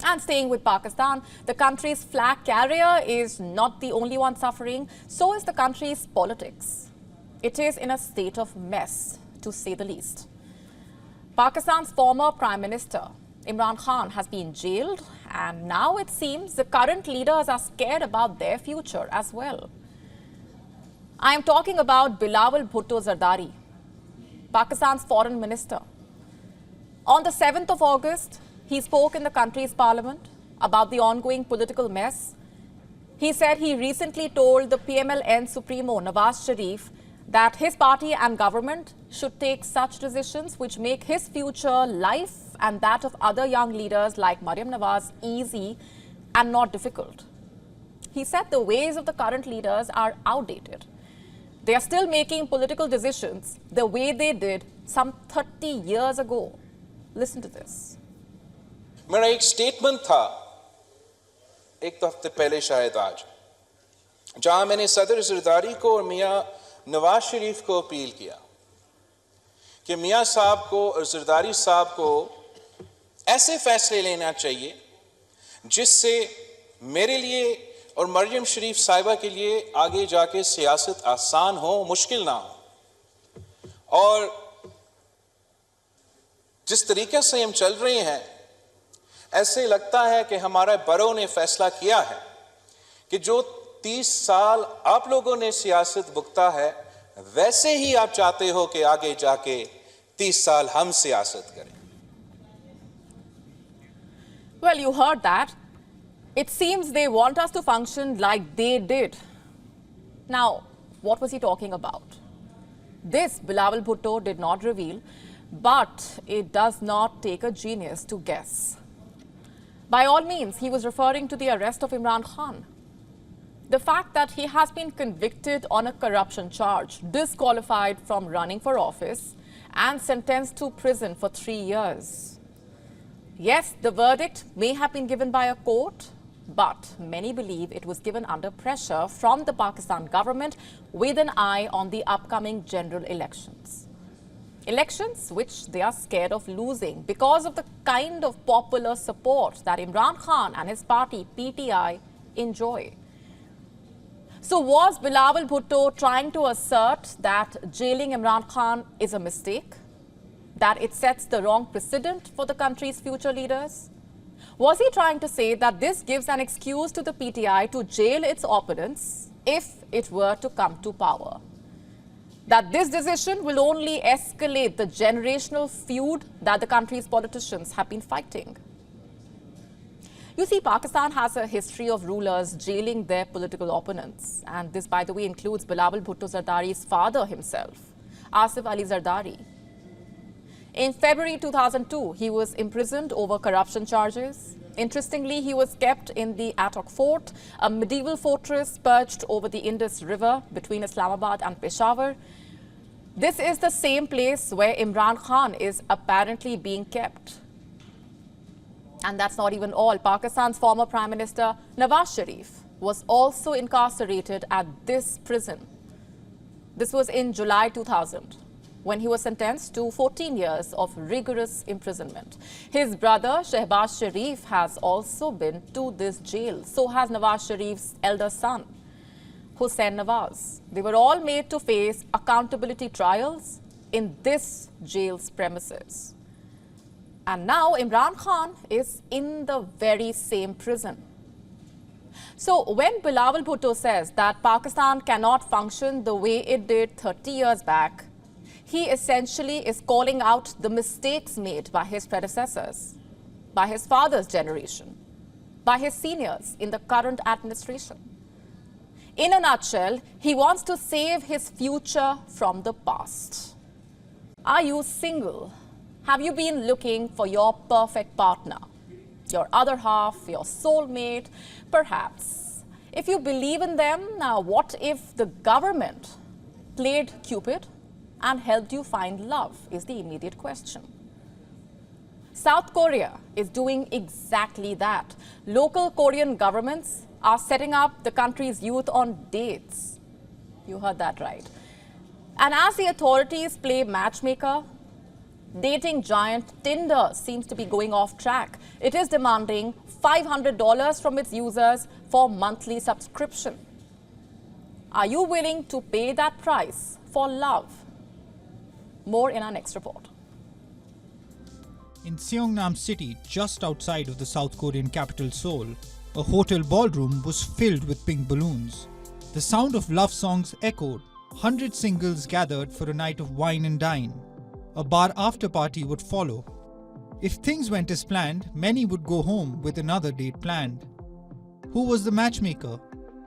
And staying with Pakistan, the country's flag carrier is not the only one suffering. So is the country's politics. It is in a state of mess, to say the least. Pakistan's former Prime Minister, Imran Khan, has been jailed, and now it seems the current leaders are scared about their future as well. I am talking about Bilawal Bhutto Zardari, Pakistan's foreign minister. On the 7th of August, he spoke in the country's parliament about the ongoing political mess. He said he recently told the PMLN Supremo Nawaz Sharif that his party and government should take such decisions which make his future life and that of other young leaders like Maryam Nawaz easy and not difficult. He said the ways of the current leaders are outdated. They are still making political decisions the way they did some 30 years ago. Listen to this. मेरा एक statement था एक हफ्ते पहले शायद आज, जहां मैंने सदर जरदारी को और मियां नवाज शरीफ को अपील किया कि मियां साहब को और जरदारी साहब को ऐसे फैसले लेना चाहिए जिससे मेरे लिए और मरियम शरीफ साहिबा के लिए आगे जाके सियासत आसान हो, मुश्किल ना हो। और जिस तरीके से हम चल रहे हैं, ऐसे लगता है कि हमारे बड़ों ने फैसला किया है कि जो 30 साल आप लोगों ने सियासत भुगता है, वैसे ही आप चाहते हो कि आगे जाके 30 साल हम सियासत करें। Well, you heard that. It seems they want us to function like they did. Now, what was he talking about? This Bilawal Bhutto did not reveal, but it does not take a genius to guess. By all means, he was referring to the arrest of Imran Khan. The fact that he has been convicted on a corruption charge, disqualified from running for office, and sentenced to prison for 3 years. Yes, the verdict may have been given by a court, but many believe it was given under pressure from the Pakistan government with an eye on the upcoming general elections. Elections which they are scared of losing because of the kind of popular support that Imran Khan and his party PTI enjoy. So was Bilawal Bhutto trying to assert that jailing Imran Khan is a mistake? That it sets the wrong precedent for the country's future leaders? Was he trying to say that this gives an excuse to the PTI to jail its opponents if it were to come to power? That this decision will only escalate the generational feud that the country's politicians have been fighting? You see, Pakistan has a history of rulers jailing their political opponents. And this, by the way, includes Bilawal Bhutto Zardari's father himself, Asif Ali Zardari. In February 2002, he was imprisoned over corruption charges. Interestingly, he was kept in the Attock Fort, a medieval fortress perched over the Indus River between Islamabad and Peshawar. This is the same place where Imran Khan is apparently being kept. And that's not even all. Pakistan's former Prime Minister Nawaz Sharif was also incarcerated at this prison. This was in July 2000. When he was sentenced to 14 years of rigorous imprisonment. His brother, Shehbaz Sharif, has also been to this jail. So has Nawaz Sharif's elder son, Hussain Nawaz. They were all made to face accountability trials in this jail's premises. And now Imran Khan is in the very same prison. So when Bilawal Bhutto says that Pakistan cannot function the way it did 30 years back, he essentially is calling out the mistakes made by his predecessors, by his father's generation, by his seniors in the current administration. In a nutshell, he wants to save his future from the past. Are you single? Have you been looking for your perfect partner, your other half, your soulmate? Perhaps. If you believe in them, now what if the government played Cupid and helped you find love is the immediate question. South Korea is doing exactly that. Local Korean governments are setting up the country's youth on dates. You heard that right. And as the authorities play matchmaker, Dating giant Tinder seems to be going off track. It is demanding $500 from its users for monthly subscription. Are you willing to pay that price for love? More in our next report. In Seongnam City, just outside of the South Korean capital Seoul, a hotel ballroom was filled with pink balloons. The sound of love songs echoed. 100 singles gathered for a night of wine and dine. A bar after party would follow. If things went as planned, many would go home with another date planned. Who was the matchmaker?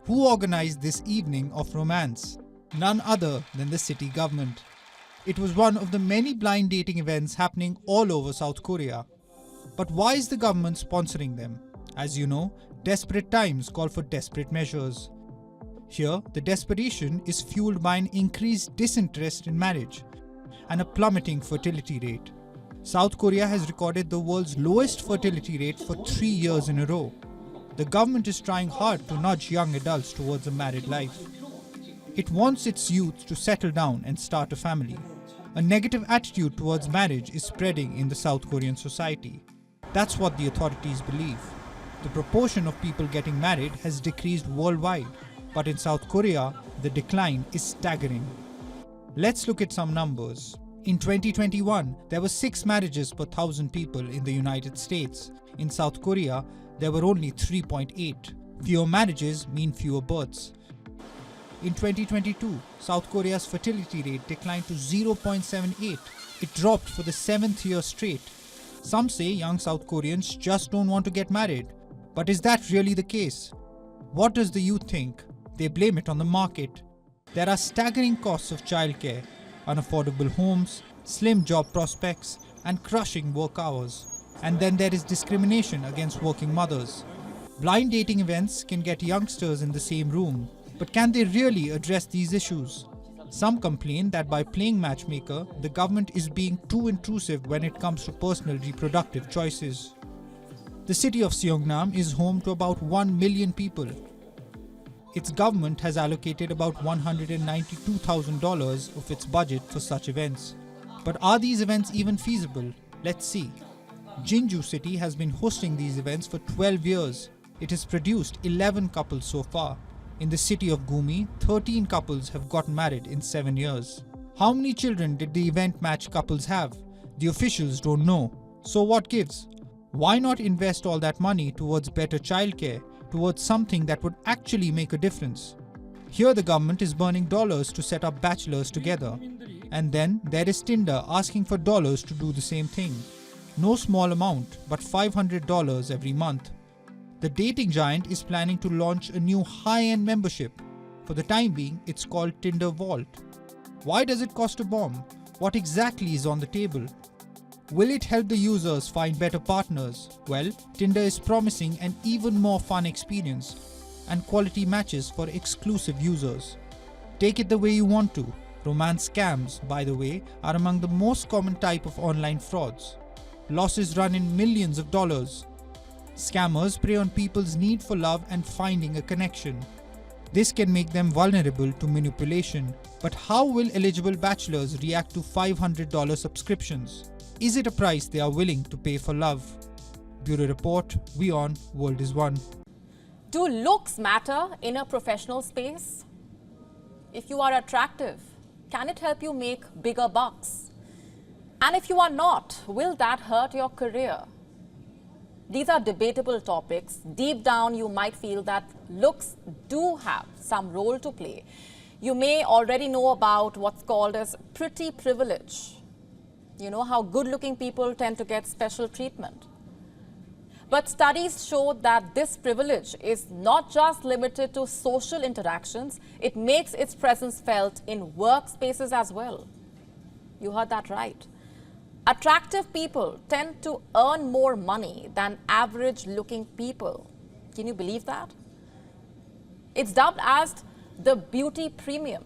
Who organized this evening of romance? None other than the city government. It was one of the many blind dating events happening all over South Korea. But why is the government sponsoring them? As you know, desperate times call for desperate measures. Here, the desperation is fueled by an increased disinterest in marriage and a plummeting fertility rate. South Korea has recorded the world's lowest fertility rate for 3 years in a row. The government is trying hard to nudge young adults towards a married life. It wants its youth to settle down and start a family. A negative attitude towards marriage is spreading in the South Korean society. That's what the authorities believe. The proportion of people getting married has decreased worldwide, but in South Korea, the decline is staggering. Let's look at some numbers. In 2021, there were 6 marriages per 1,000 people in the United States. In South Korea, there were only 3.8. Fewer marriages mean fewer births. In 2022, South Korea's fertility rate declined to 0.78. It dropped for the 7th year straight. Some say young South Koreans just don't want to get married. But is that really the case? What does the youth think? They blame it on the market. There are staggering costs of childcare, unaffordable homes, slim job prospects, and crushing work hours. And then there is discrimination against working mothers. Blind dating events can get youngsters in the same room, but can they really address these issues? Some complain that by playing matchmaker, the government is being too intrusive when it comes to personal reproductive choices. The city of Seongnam is home to about 1 million people. Its government has allocated about $192,000 of its budget for such events. But are these events even feasible? Let's see. Jinju City has been hosting these events for 12 years. It has produced 11 couples so far. In the city of Gumi, 13 couples have gotten married in 7 years. How many children did the event match couples have? The officials don't know. So what gives? Why not invest all that money towards better childcare, towards something that would actually make a difference? Here the government is burning dollars to set up bachelors together. And then there is Tinder asking for dollars to do the same thing. No small amount, but $500 every month. The dating giant is planning to launch a new high-end membership. For the time being, it's called Tinder Vault. Why does it cost a bomb? What exactly is on the table? Will it help the users find better partners? Well, Tinder is promising an even more fun experience and quality matches for exclusive users. Take it the way you want to. Romance scams, by the way, are among the most common type of online frauds. Losses run in millions of dollars. Scammers prey on people's need for love and finding a connection. This can make them vulnerable to manipulation. But how will eligible bachelors react to $500 subscriptions? Is it a price they are willing to pay for love? Bureau Report, WION World is One. Do looks matter in a professional space? If you are attractive, can it help you make bigger bucks? And if you are not, will that hurt your career? These are debatable topics. Deep down, you might feel that looks do have some role to play. You may already know about what's called as pretty privilege. You know how good-looking people tend to get special treatment. But studies show that this privilege is not just limited to social interactions, it makes its presence felt in workspaces as well. You heard that right. Attractive people tend to earn more money than average-looking people. Can you believe that? It's dubbed as the beauty premium.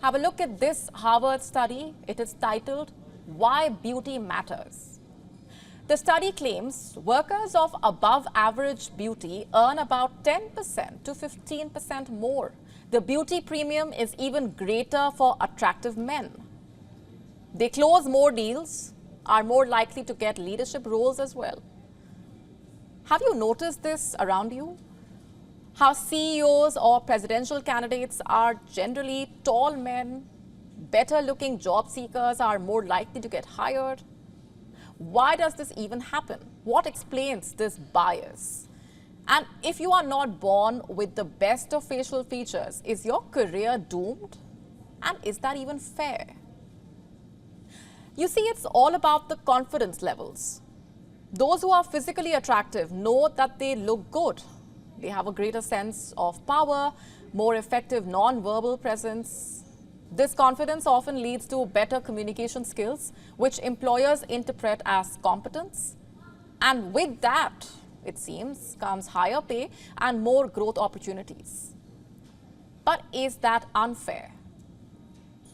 Have a look at this Harvard study. It is titled, Why Beauty Matters. The study claims workers of above average beauty earn about 10% to 15% more. The beauty premium is even greater for attractive men. They close more deals, are more likely to get leadership roles as well. Have you noticed this around you? How CEOs or presidential candidates are generally tall men, better-looking job seekers are more likely to get hired. Why does this even happen? What explains this bias? And if you are not born with the best of facial features, is your career doomed? And is that even fair? You see, it's all about the confidence levels. Those who are physically attractive know that they look good. They have a greater sense of power, more effective non-verbal presence. This confidence often leads to better communication skills, which employers interpret as competence. And with that, it seems, comes higher pay and more growth opportunities. But is that unfair?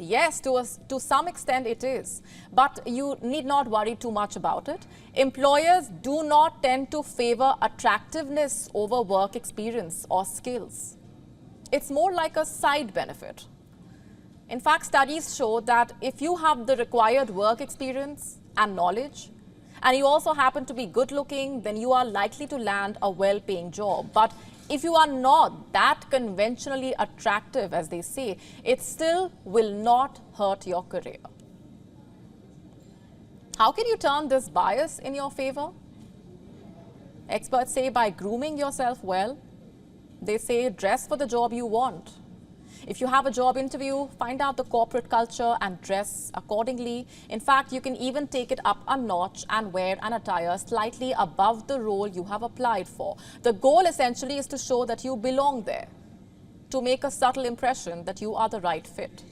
Yes, to some extent it is, but you need not worry too much about it. Employers do not tend to favor attractiveness over work experience or skills. It's more like a side benefit. In fact, studies show that if you have the required work experience and knowledge, and you also happen to be good looking, then you are likely to land a well-paying job. But if you are not that conventionally attractive, as they say, it still will not hurt your career. How can you turn this bias in your favor? Experts say by grooming yourself well. They say dress for the job you want. If you have a job interview, find out the corporate culture and dress accordingly. In fact, you can even take it up a notch and wear an attire slightly above the role you have applied for. The goal essentially is to show that you belong there, to make a subtle impression that you are the right fit.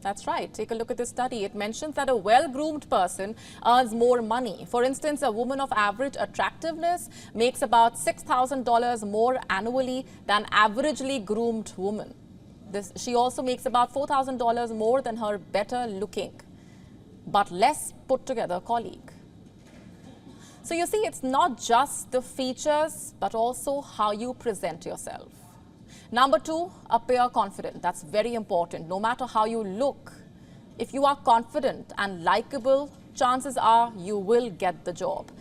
That's right. Take a look at this study. It mentions that a well-groomed person earns more money. For instance, a woman of average attractiveness makes about $6,000 more annually than averagely groomed woman. She also makes about $4,000 more than her better-looking, but less put-together colleague. So you see, it's not just the features, but also how you present yourself. Number two, appear confident. That's very important. No matter how you look, if you are confident and likable, chances are you will get the job.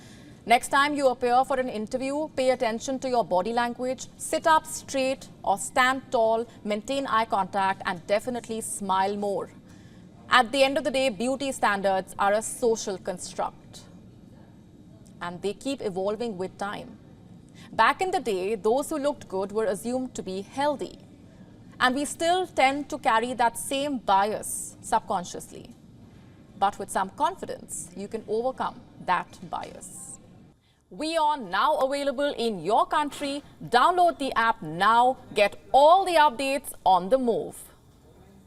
Next time you appear for an interview, pay attention to your body language, sit up straight or stand tall, maintain eye contact, and definitely smile more. At the end of the day, beauty standards are a social construct, and they keep evolving with time. Back in the day, those who looked good were assumed to be healthy. And we still tend to carry that same bias subconsciously. But with some confidence, you can overcome that bias. WION now available in your country. Download the app now. Get all the updates on the move.